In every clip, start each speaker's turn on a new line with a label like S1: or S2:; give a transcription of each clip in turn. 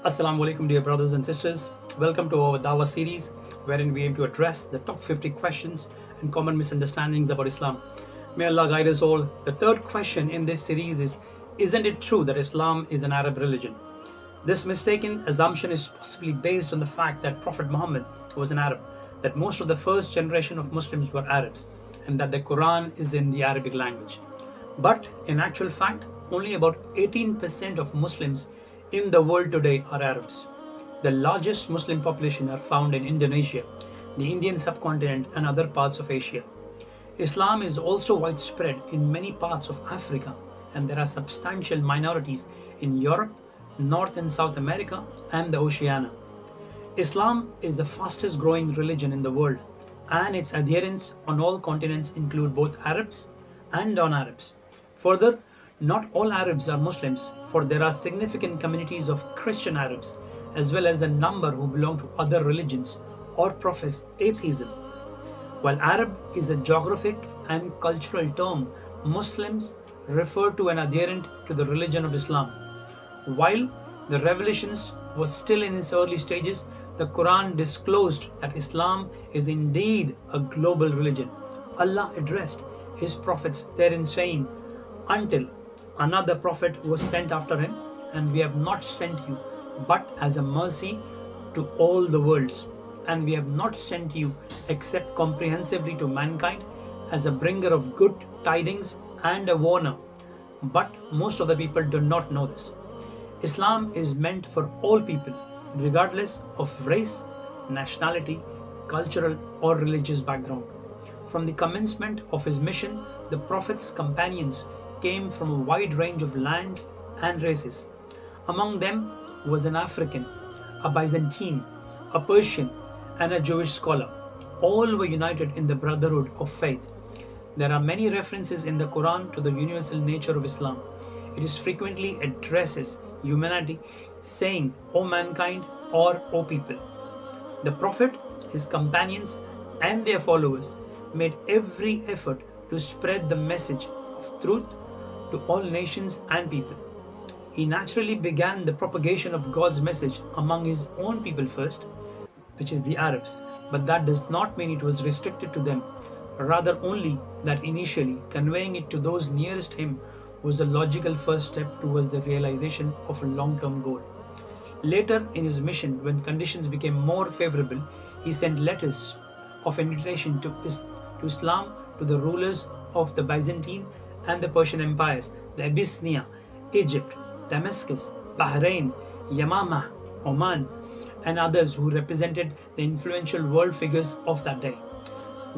S1: Assalamu alaikum, dear brothers and sisters. Welcome to our Dawah series, wherein we aim to address the top 50 questions and common misunderstandings about Islam. May Allah guide us all. The third question in this series is: isn't it true that Islam is an Arab religion? This mistaken assumption is possibly based on the fact that Prophet Muhammad was an Arab, that most of the first generation of Muslims were Arabs, and that the Quran is in the Arabic language. But in actual fact, only about 18% of Muslims in the world today are Arabs. The largest Muslim population are found in Indonesia, the Indian subcontinent, and other parts of Asia. Islam is also widespread in many parts of Africa, and there are substantial minorities in Europe, North and South America, and the Oceania. Islam is the fastest growing religion in the world, and its adherents on all continents include both Arabs and non-Arabs. Further, not all Arabs are Muslims, for there are significant communities of Christian Arabs, as well as a number who belong to other religions or profess atheism. While Arab is a geographic and cultural term, Muslims refer to an adherent to the religion of Islam. While the revelations was still in its early stages, the Quran disclosed that Islam is indeed a global religion. Allah addressed His prophets therein saying, "Until another prophet was sent after him, and we have not sent you but as a mercy to all the worlds, and we have not sent you except comprehensively to mankind as a bringer of good tidings and a warner. But most of the people do not know this." Islam is meant for all people, regardless of race, nationality, cultural or religious background. From the commencement of his mission, the Prophet's companions came from a wide range of lands and races. Among them was an African, a Byzantine, a Persian, and a Jewish scholar. All were united in the brotherhood of faith. There are many references in the Quran to the universal nature of Islam. It is frequently addresses humanity, saying, "O mankind," or "O people." The Prophet, his companions, and their followers made every effort to spread the message of truth to all nations and people. He naturally began the propagation of God's message among his own people first, which is the Arabs, but that does not mean it was restricted to them, rather only that initially conveying it to those nearest him was the logical first step towards the realization of a long-term goal. Later in his mission, when conditions became more favorable, he sent letters of invitation to Islam to the rulers of the Byzantine and the Persian empires, the Abyssinia, Egypt, Damascus, Bahrain, Yamama, Oman, and others who represented the influential world figures of that day.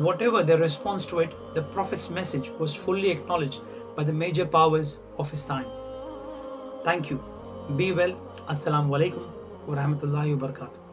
S1: Whatever their response to it, the Prophet's message was fully acknowledged by the major powers of his time. Thank you. Be well. Assalamu alaikum wa rahmatullahi wa barakatuh.